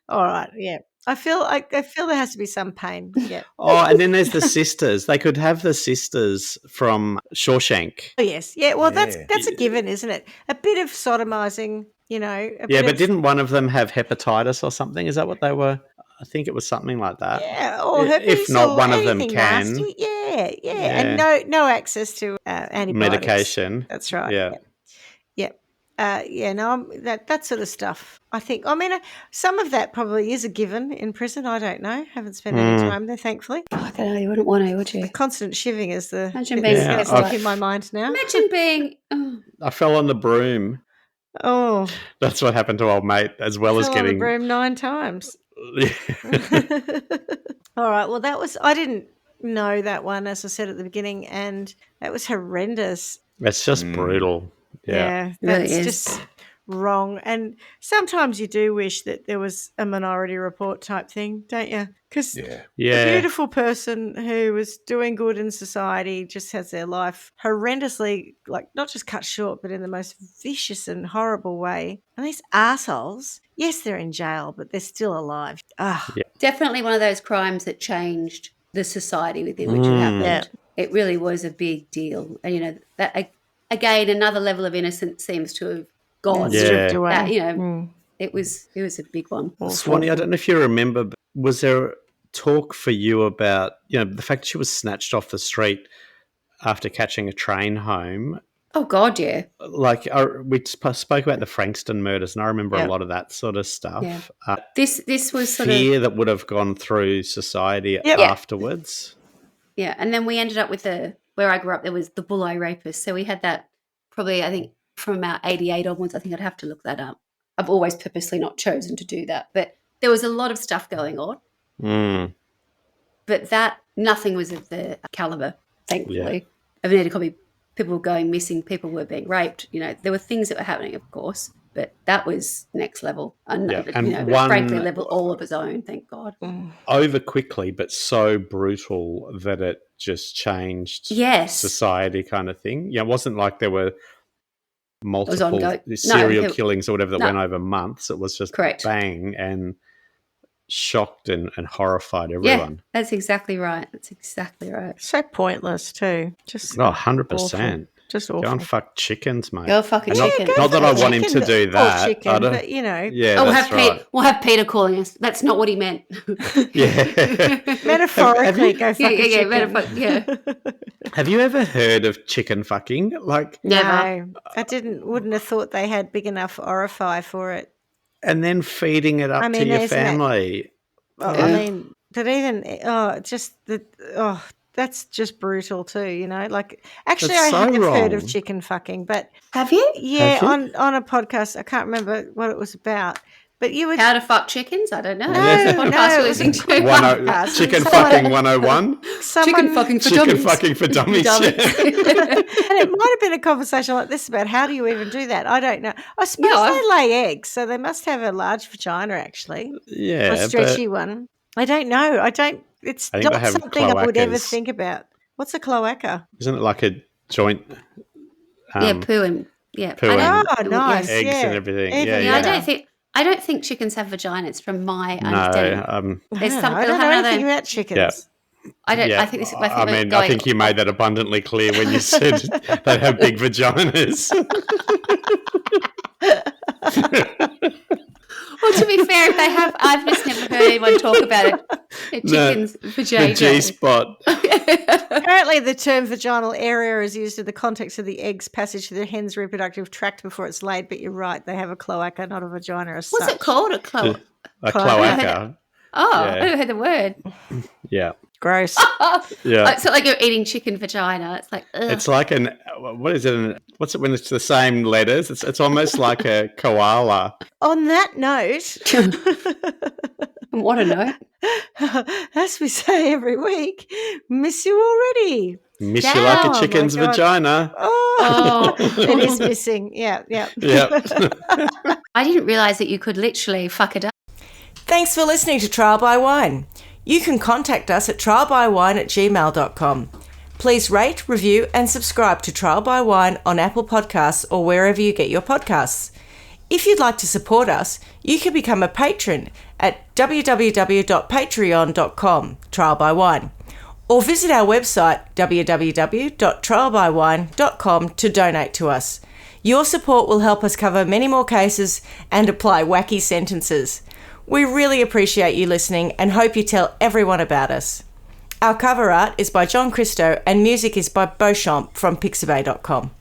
All right. Yeah. I feel there has to be some pain. Yeah. Oh, and then there's the sisters. They could have the sisters from Shawshank. Oh, yes. Yeah. Well, that's a given, isn't it? A bit of sodomizing, but didn't one of them have hepatitis or something? Is that what they were? I think it was something like that. Yeah. Or herpes, if not, or one of them can. Nasty. Yeah. And no access to antibiotics. Medication. That's right. Yeah. That sort of stuff. I think. I mean, some of that probably is a given in prison. I don't know. Haven't spent any time there, thankfully. I don't know. You wouldn't want to, would you? The constant shiving is the. Imagine being in my mind now. Imagine being. I fell on the broom. Oh, that's what happened to old mate, as well as getting on the broom 9 times. All right. Well, I didn't know that one, as I said at the beginning, and that was horrendous. It's just brutal. Yeah, that's really just wrong. And sometimes you do wish that there was a Minority Report type thing, don't you? Because a beautiful person who was doing good in society just has their life horrendously, like, not just cut short, but in the most vicious and horrible way. And these assholes, yes, they're in jail, but they're still alive. Definitely one of those crimes that changed the society within which it happened. Yeah. It really was a big deal. And, that again, another level of innocence seems to have gone. Stripped away. That, it was a big one. Swanee, I don't know if you remember, but was there talk for you about, the fact she was snatched off the street after catching a train home? Oh, God, yeah. Like, we spoke about the Frankston murders, and I remember a lot of that sort of stuff. Yeah. This was sort fear of... that would have gone through society afterwards. Yeah, and then we ended up with where I grew up, there was the Bulli rapist. So we had that probably, I think, from about 88 onwards. I think I'd have to look that up. I've always purposely not chosen to do that. But there was a lot of stuff going on. But nothing was of the caliber, thankfully, of Anita Cobby. People were going missing, people were being raped. There were things that were happening, of course, but that was next level. And frankly, a level all of its own, thank God. Over quickly, but so brutal that it just changed society kind of thing. It wasn't like there were multiple serial killings or whatever that went over months. It was just bang and shocked and horrified everyone. Yeah, that's exactly right. So pointless too. Just 100%. Just awful. Go and fuck chickens, mate. Go fucking chickens. Not that I want him to do that. Chicken, but Yeah, we'll have Peter calling us. That's not what he meant. Metaphorically, go fuck a chicken. Have you ever heard of chicken fucking? Like, never. No, I wouldn't have thought they had big enough orify for it. And then feeding it up to your family. But even that's just brutal too. Like, actually, I have heard of chicken fucking, but have you? Yeah, on a podcast. I can't remember what it was about. But you would how to fuck chickens? I don't know. Podcast listening to chicken fucking 101. Chicken fucking for dummies. Chicken fucking for dummies. And it might have been a conversation like this about how do you even do that? I don't know. I suppose they lay eggs, so they must have a large vagina actually. Yeah, a stretchy one. I don't know. It's not something I would ever think about. What's a cloaca? Isn't it like a joint? Poo and nice. Eggs and everything. I don't think chickens have vaginas, from my understanding. There's something. I don't know anything about chickens. Yeah. I don't. Yeah. I think this. I think you made that abundantly clear when you said they have big vaginas. Well, to be fair, if they have, I've just never heard anyone talk about it. A chicken's vagina. The G-spot. Apparently, the term vaginal area is used in the context of the egg's passage through the hen's reproductive tract before it's laid. But you're right, they have a cloaca, not a vagina. What's it called? A cloaca? A cloaca. I never heard the word. Yeah. Gross. Yeah. It's like you're eating chicken vagina. It's like, ugh. It's like what is it? What's it when it's the same letters? It's almost like a koala. On that note. What a note. As we say every week, miss you already. Miss you like a chicken's vagina. Oh, it is missing. Yeah. I didn't realise that you could literally fuck it up. Thanks for listening to Trial by Wine. You can contact us at trialbywine@gmail.com. Please rate, review and subscribe to Trial by Wine on Apple Podcasts or wherever you get your podcasts. If you'd like to support us, you can become a patron at www.patreon.com, Trial by Wine, or visit our website www.trialbywine.com to donate to us. Your support will help us cover many more cases and apply wacky sentences. We really appreciate you listening and hope you tell everyone about us. Our cover art is by John Christo and music is by Beauchamp from pixabay.com.